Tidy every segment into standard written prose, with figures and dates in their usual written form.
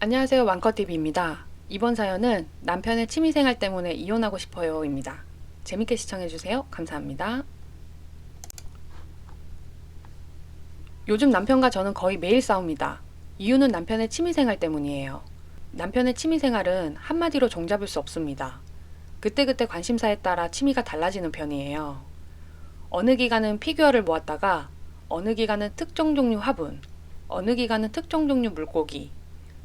안녕하세요. 왕커TV입니다. 이번 사연은 남편의 취미생활 때문에 이혼하고 싶어요 입니다. 재밌게 시청해주세요. 감사합니다. 요즘 남편과 저는 거의 매일 싸웁니다. 이유는 남편의 취미생활 때문이에요. 남편의 취미생활은 한마디로 종잡을 수 없습니다. 그때그때 관심사에 따라 취미가 달라지는 편이에요. 어느 기간은 피규어를 모았다가 어느 기간은 특정 종류 화분, 어느 기간은 특정 종류 물고기,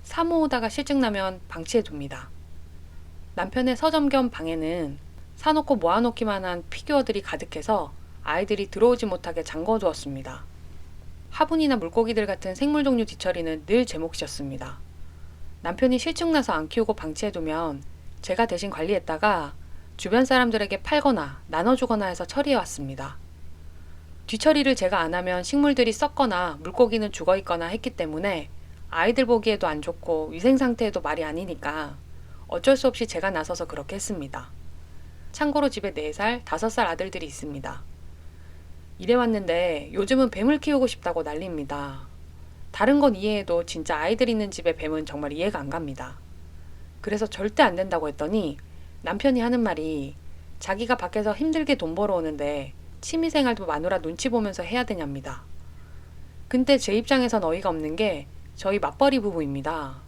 사모으다가 실증나면 방치해둡니다. 남편의 서점 겸 방에는 사놓고 모아놓기만 한 피규어들이 가득해서 아이들이 들어오지 못하게 잠궈두었습니다. 화분이나 물고기들 같은 생물 종류 뒤처리는 늘 제 몫이었습니다. 남편이 실증나서 안 키우고 방치해두면 제가 대신 관리했다가 주변 사람들에게 팔거나 나눠주거나 해서 처리해왔습니다. 뒤처리를 제가 안 하면 식물들이 썩거나 물고기는 죽어있거나 했기 때문에 아이들 보기에도 안 좋고 위생 상태에도 말이 아니니까 어쩔 수 없이 제가 나서서 그렇게 했습니다. 참고로 집에 4살, 5살 아들들이 있습니다. 이래왔는데 요즘은 뱀을 키우고 싶다고 난립니다. 다른 건 이해해도 진짜 아이들 있는 집에 뱀은 정말 이해가 안 갑니다. 그래서 절대 안 된다고 했더니 남편이 하는 말이 자기가 밖에서 힘들게 돈 벌어오는데 취미생활도 마누라 눈치 보면서 해야 되냐입니다. 근데 제 입장에선 어이가 없는 게 저희 맞벌이 부부입니다.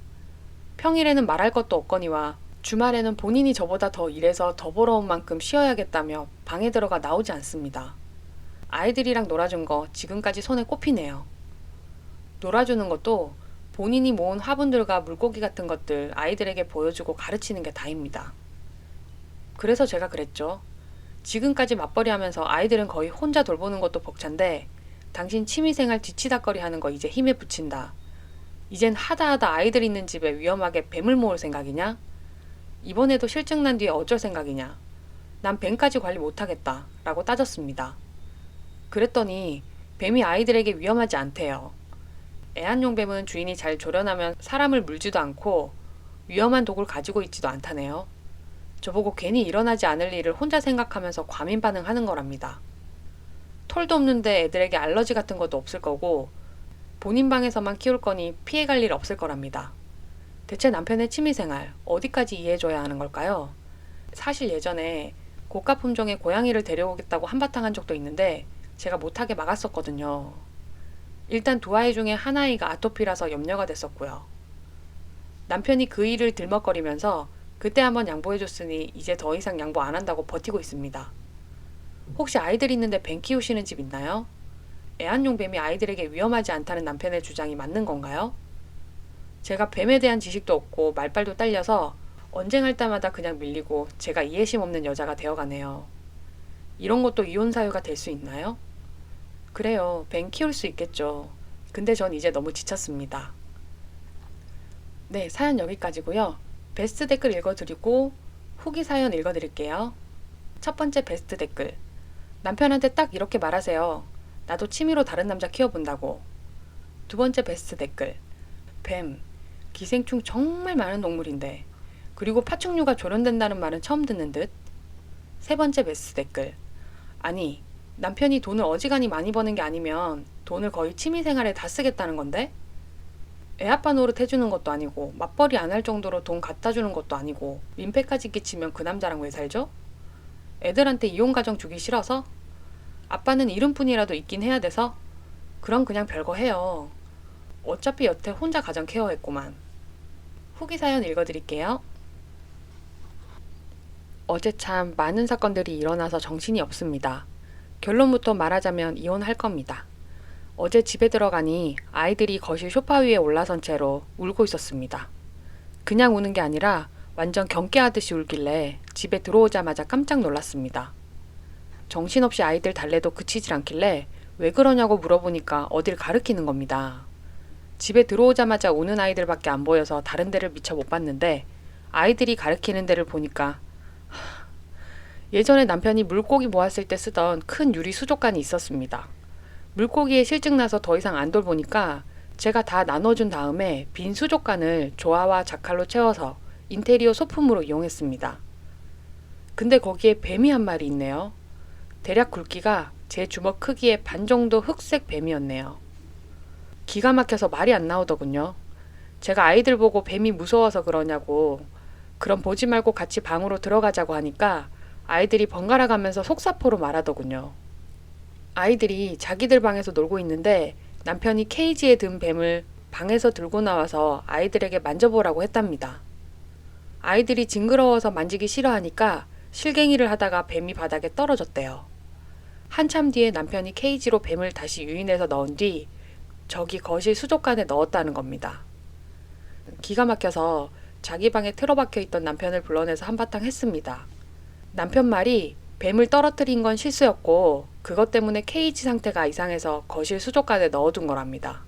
평일에는 말할 것도 없거니와 주말에는 본인이 저보다 더 일해서 더 벌어온 만큼 쉬어야겠다며 방에 들어가 나오지 않습니다. 아이들이랑 놀아준 거 지금까지 손에 꼽히네요. 놀아주는 것도 본인이 모은 화분들과 물고기 같은 것들 아이들에게 보여주고 가르치는 게 다입니다. 그래서 제가 그랬죠. 지금까지 맞벌이 하면서 아이들은 거의 혼자 돌보는 것도 벅찬데 당신 취미생활 뒤치다거리 하는 거 이제 힘에 붙인다. 이젠 하다하다 아이들 있는 집에 위험하게 뱀을 모을 생각이냐? 이번에도 실증난 뒤에 어쩔 생각이냐? 난 뱀까지 관리 못하겠다 라고 따졌습니다. 그랬더니 뱀이 아이들에게 위험하지 않대요. 애완용 뱀은 주인이 잘 조련하면 사람을 물지도 않고 위험한 독을 가지고 있지도 않다네요. 저보고 괜히 일어나지 않을 일을 혼자 생각하면서 과민 반응하는 거랍니다. 털도 없는데 애들에게 알러지 같은 것도 없을 거고 본인 방에서만 키울 거니 피해갈 일 없을 거랍니다. 대체 남편의 취미생활 어디까지 이해해줘야 하는 걸까요? 사실 예전에 고가 품종의 고양이를 데려오겠다고 한바탕 한 적도 있는데 제가 못하게 막았었거든요. 일단 두 아이 중에 한 아이가 아토피라서 염려가 됐었고요. 남편이 그 일을 들먹거리면서 그때 한번 양보해줬으니 이제 더 이상 양보 안 한다고 버티고 있습니다. 혹시 아이들 있는데 뱀 키우시는 집 있나요? 애완용 뱀이 아이들에게 위험하지 않다는 남편의 주장이 맞는 건가요? 제가 뱀에 대한 지식도 없고 말빨도 딸려서 언쟁할 때마다 그냥 밀리고 제가 이해심 없는 여자가 되어가네요. 이런 것도 이혼 사유가 될 수 있나요? 그래요. 뱀 키울 수 있겠죠. 근데 전 이제 너무 지쳤습니다. 네, 사연 여기까지고요. 베스트 댓글 읽어드리고 후기 사연 읽어드릴게요. 첫 번째 베스트 댓글. 남편한테 딱 이렇게 말하세요. 나도 취미로 다른 남자 키워본다고. 두 번째 베스트 댓글. 뱀. 기생충 정말 많은 동물인데. 그리고 파충류가 조련된다는 말은 처음 듣는 듯. 세 번째 베스트 댓글. 아니, 남편이 돈을 어지간히 많이 버는 게 아니면 돈을 거의 취미생활에 다 쓰겠다는 건데? 애아빠 노릇 해주는 것도 아니고 맞벌이 안 할 정도로 돈 갖다 주는 것도 아니고 민폐까지 끼치면 그 남자랑 왜 살죠? 애들한테 이혼 가정 주기 싫어서? 아빠는 이름뿐이라도 있긴 해야 돼서? 그럼 그냥 별거 해요. 어차피 여태 혼자 가정 케어했구만. 후기 사연 읽어드릴게요. 어제 참 많은 사건들이 일어나서 정신이 없습니다. 결론부터 말하자면 이혼할 겁니다. 어제 집에 들어가니 아이들이 거실 소파 위에 올라선 채로 울고 있었습니다. 그냥 우는 게 아니라 완전 경계하듯이 울길래 집에 들어오자마자 깜짝 놀랐습니다. 정신없이 아이들 달래도 그치질 않길래 왜 그러냐고 물어보니까 어딜 가리키는 겁니다. 집에 들어오자마자 우는 아이들밖에 안 보여서 다른 데를 미처 못 봤는데 아이들이 가리키는 데를 보니까 예전에 남편이 물고기 모았을 때 쓰던 큰 유리 수족관이 있었습니다. 물고기에 실증나서 더 이상 안 돌보니까 제가 다 나눠준 다음에 빈 수족관을 조화와 자칼로 채워서 인테리어 소품으로 이용했습니다. 근데 거기에 뱀이 한 마리 있네요. 대략 굵기가 제 주먹 크기의 반 정도 흑색 뱀이었네요. 기가 막혀서 말이 안 나오더군요. 제가 아이들 보고 뱀이 무서워서 그러냐고, 그럼 보지 말고 같이 방으로 들어가자고 하니까 아이들이 번갈아 가면서 속사포로 말하더군요. 아이들이 자기들 방에서 놀고 있는데 남편이 케이지에 든 뱀을 방에서 들고 나와서 아이들에게 만져보라고 했답니다. 아이들이 징그러워서 만지기 싫어하니까 실갱이를 하다가 뱀이 바닥에 떨어졌대요. 한참 뒤에 남편이 케이지로 뱀을 다시 유인해서 넣은 뒤 저기 거실 수족관에 넣었다는 겁니다. 기가 막혀서 자기 방에 틀어박혀 있던 남편을 불러내서 한바탕 했습니다. 남편 말이 뱀을 떨어뜨린 건 실수였고 그것 때문에 케이지 상태가 이상해서 거실 수족관에 넣어둔 거랍니다.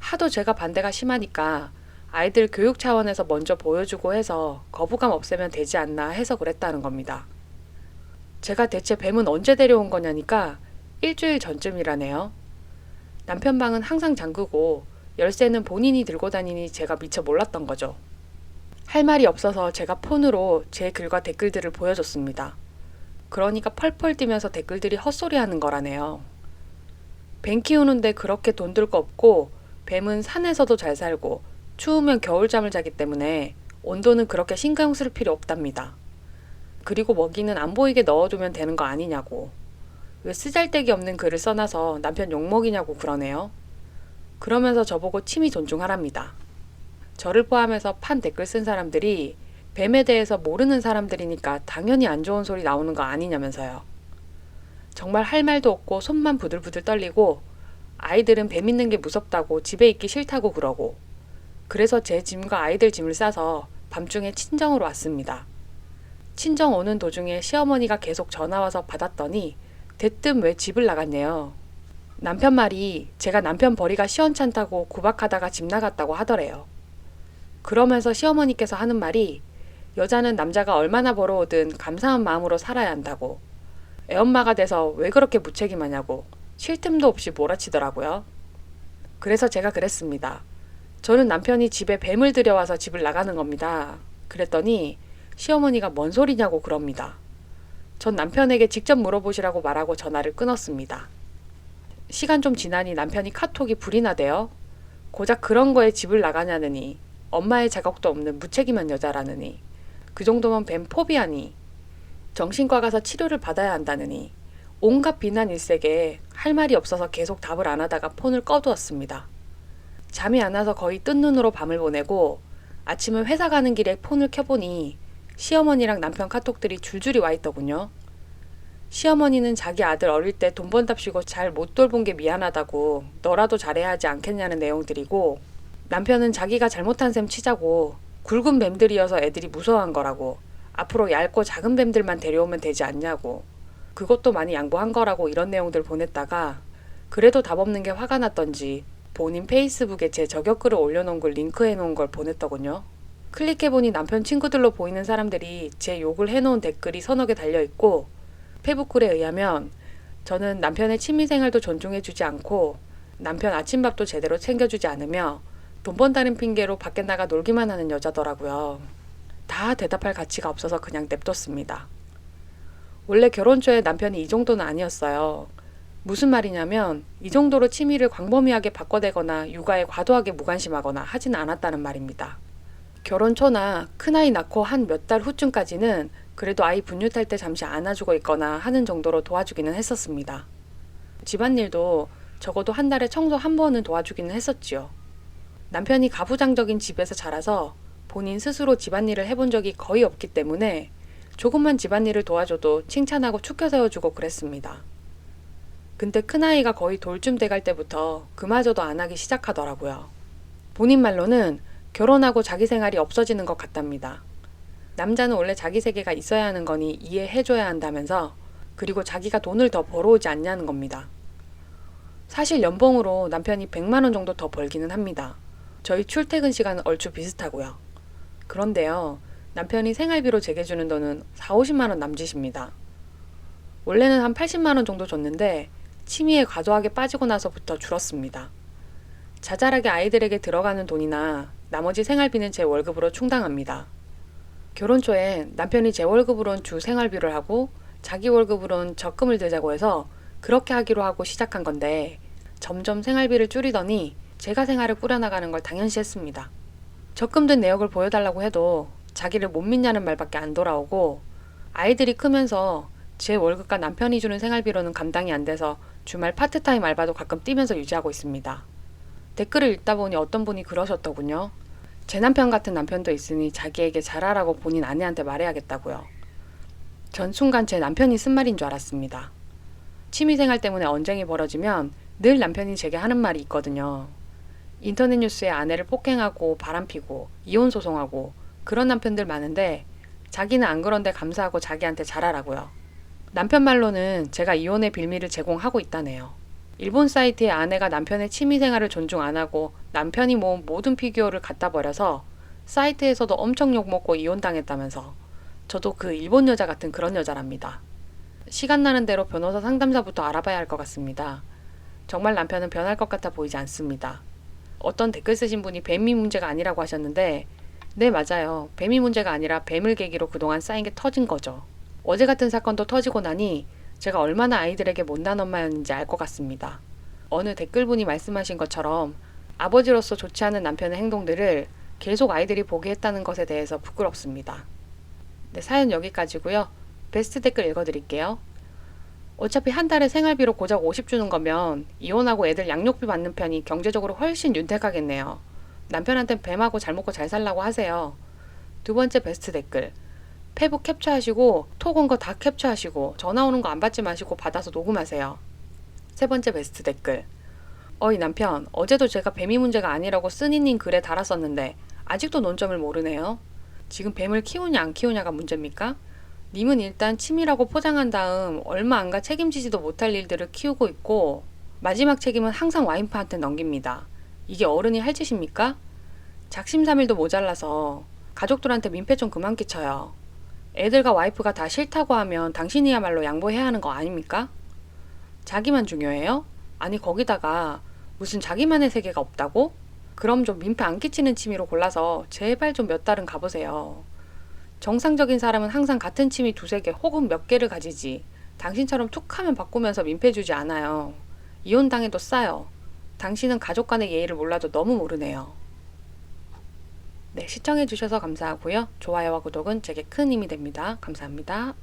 하도 제가 반대가 심하니까 아이들 교육 차원에서 먼저 보여주고 해서 거부감 없애면 되지 않나 해서 그랬다는 겁니다. 제가 대체 뱀은 언제 데려온 거냐니까 일주일 전쯤이라네요. 남편 방은 항상 잠그고 열쇠는 본인이 들고 다니니 제가 미처 몰랐던 거죠. 할 말이 없어서 제가 폰으로 제 글과 댓글들을 보여줬습니다. 그러니까 펄펄 뛰면서 댓글들이 헛소리하는 거라네요. 뱀 키우는데 그렇게 돈 들 거 없고 뱀은 산에서도 잘 살고 추우면 겨울잠을 자기 때문에 온도는 그렇게 신경 쓸 필요 없답니다. 그리고 먹이는 안 보이게 넣어두면 되는 거 아니냐고. 왜 쓰잘데기 없는 글을 써놔서 남편 욕먹이냐고 그러네요. 그러면서 저보고 취미 존중하랍니다. 저를 포함해서 판 댓글 쓴 사람들이 뱀에 대해서 모르는 사람들이니까 당연히 안 좋은 소리 나오는 거 아니냐면서요. 정말 할 말도 없고 손만 부들부들 떨리고 아이들은 뱀 있는 게 무섭다고 집에 있기 싫다고 그러고 그래서 제 짐과 아이들 짐을 싸서 밤중에 친정으로 왔습니다. 친정 오는 도중에 시어머니가 계속 전화와서 받았더니 대뜸 왜 집을 나갔네요. 남편 말이 제가 남편 벌이가 시원찮다고 구박하다가 집 나갔다고 하더래요. 그러면서 시어머니께서 하는 말이 여자는 남자가 얼마나 벌어오든 감사한 마음으로 살아야 한다고. 애엄마가 돼서 왜 그렇게 무책임하냐고 쉴 틈도 없이 몰아치더라고요. 그래서 제가 그랬습니다. 저는 남편이 집에 뱀을 들여와서 집을 나가는 겁니다. 그랬더니 시어머니가 뭔 소리냐고 그럽니다. 전 남편에게 직접 물어보시라고 말하고 전화를 끊었습니다. 시간 좀 지나니 남편이 카톡이 불이 나대요. 고작 그런 거에 집을 나가냐느니 엄마의 자격도 없는 무책임한 여자라느니 그 정도면 뱀 포비아니 정신과 가서 치료를 받아야 한다느니 온갖 비난 일색에 할 말이 없어서 계속 답을 안 하다가 폰을 꺼두었습니다. 잠이 안 와서 거의 뜬 눈으로 밤을 보내고 아침에 회사 가는 길에 폰을 켜보니 시어머니랑 남편 카톡들이 줄줄이 와 있더군요. 시어머니는 자기 아들 어릴 때 돈 번답시고 잘 못 돌본 게 미안하다고 너라도 잘해야 하지 않겠냐는 내용들이고 남편은 자기가 잘못한 셈 치자고 굵은 뱀들이어서 애들이 무서워한 거라고 앞으로 얇고 작은 뱀들만 데려오면 되지 않냐고 그것도 많이 양보한 거라고 이런 내용들 보냈다가 그래도 답 없는 게 화가 났던지 본인 페이스북에 제 저격글을 올려놓은 걸 링크해 놓은 걸 보냈더군요. 클릭해보니 남편 친구들로 보이는 사람들이 제 욕을 해놓은 댓글이 서너 개 달려있고 페북글에 의하면 저는 남편의 취미생활도 존중해주지 않고 남편 아침밥도 제대로 챙겨주지 않으며 돈 번다는 핑계로 밖에 나가 놀기만 하는 여자더라고요. 다 대답할 가치가 없어서 그냥 냅뒀습니다. 원래 결혼 초에 남편이 이 정도는 아니었어요. 무슨 말이냐면 이 정도로 취미를 광범위하게 바꿔대거나 육아에 과도하게 무관심하거나 하진 않았다는 말입니다. 결혼 초나 큰아이 낳고 한 몇 달 후쯤까지는 그래도 아이 분유탈 때 잠시 안아주고 있거나 하는 정도로 도와주기는 했었습니다. 집안일도 적어도 한 달에 청소 한 번은 도와주기는 했었지요. 남편이 가부장적인 집에서 자라서 본인 스스로 집안일을 해본 적이 거의 없기 때문에 조금만 집안일을 도와줘도 칭찬하고 축켜 세워주고 그랬습니다. 근데 큰아이가 거의 돌쯤 돼갈 때부터 그마저도 안 하기 시작하더라고요. 본인 말로는 결혼하고 자기 생활이 없어지는 것 같답니다. 남자는 원래 자기 세계가 있어야 하는 거니 이해해줘야 한다면서 그리고 자기가 돈을 더 벌어오지 않냐는 겁니다. 사실 연봉으로 남편이 100만 원 정도 더 벌기는 합니다. 저희 출퇴근 시간은 얼추 비슷하고요. 그런데요. 남편이 생활비로 제게 주는 돈은 4, 50만 원 남짓입니다. 원래는 한 80만 원 정도 줬는데 취미에 과도하게 빠지고 나서부터 줄었습니다. 자잘하게 아이들에게 들어가는 돈이나 나머지 생활비는 제 월급으로 충당합니다. 결혼 초에 남편이 제 월급으론 주 생활비를 하고 자기 월급으론 적금을 들자고 해서 그렇게 하기로 하고 시작한 건데 점점 생활비를 줄이더니 제가 생활을 꾸려나가는 걸 당연시했습니다. 적금 든 내역을 보여달라고 해도 자기를 못 믿냐는 말밖에 안 돌아오고, 아이들이 크면서 제 월급과 남편이 주는 생활비로는 감당이 안 돼서 주말 파트타임 알바도 가끔 뛰면서 유지하고 있습니다. 댓글을 읽다 보니 어떤 분이 그러셨더군요. 제 남편 같은 남편도 있으니 자기에게 잘하라고 본인 아내한테 말해야겠다고요. 전 순간 제 남편이 쓴 말인 줄 알았습니다. 취미생활 때문에 언쟁이 벌어지면 늘 남편이 제게 하는 말이 있거든요. 인터넷 뉴스에 아내를 폭행하고 바람피고 이혼 소송하고 그런 남편들 많은데 자기는 안 그런데 감사하고 자기한테 잘하라고요. 남편 말로는 제가 이혼의 빌미를 제공하고 있다네요. 일본 사이트에 아내가 남편의 취미생활을 존중 안 하고 남편이 모은 모든 피규어를 갖다 버려서 사이트에서도 엄청 욕먹고 이혼당했다면서. 저도 그 일본 여자 같은 그런 여자랍니다. 시간 나는 대로 변호사 상담사부터 알아봐야 할 것 같습니다. 정말 남편은 변할 것 같아 보이지 않습니다. 어떤 댓글 쓰신 분이 뱀이 문제가 아니라고 하셨는데, 네, 맞아요. 뱀이 문제가 아니라 뱀을 계기로 그동안 쌓인 게 터진 거죠. 어제 같은 사건도 터지고 나니 제가 얼마나 아이들에게 못난 엄마였는지 알 것 같습니다. 어느 댓글분이 말씀하신 것처럼 아버지로서 좋지 않은 남편의 행동들을 계속 아이들이 보게 했다는 것에 대해서 부끄럽습니다. 네, 사연 여기까지고요. 베스트 댓글 읽어드릴게요. 어차피 한 달에 생활비로 고작 50 주는 거면 이혼하고 애들 양육비 받는 편이 경제적으로 훨씬 윤택하겠네요. 남편한텐 뱀하고 잘 먹고 잘 살라고 하세요. 두 번째 베스트 댓글. 페북 캡처하시고 톡 온 거 다 캡처하시고 전화 오는 거 안 받지 마시고 받아서 녹음하세요. 세 번째 베스트 댓글. 어이 남편, 어제도 제가 뱀이 문제가 아니라고 쓰니님 글에 달았었는데 아직도 논점을 모르네요. 지금 뱀을 키우냐 안 키우냐가 문제입니까? 님은 일단 취미라고 포장한 다음 얼마 안가 책임지지도 못할 일들을 키우고 있고 마지막 책임은 항상 와이프한테 넘깁니다. 이게 어른이 할 짓입니까? 작심삼일도 모자라서 가족들한테 민폐 좀 그만 끼쳐요. 애들과 와이프가 다 싫다고 하면 당신이야말로 양보해야 하는 거 아닙니까? 자기만 중요해요? 아니 거기다가 무슨 자기만의 세계가 없다고? 그럼 좀 민폐 안 끼치는 취미로 골라서 제발 좀 몇 달은 가보세요. 정상적인 사람은 항상 같은 취미 두세 개 혹은 몇 개를 가지지 당신처럼 툭 하면 바꾸면서 민폐 주지 않아요. 이혼당해도 싸요. 당신은 가족 간의 예의를 몰라도 너무 모르네요. 네, 시청해주셔서 감사하고요. 좋아요와 구독은 제게 큰 힘이 됩니다. 감사합니다.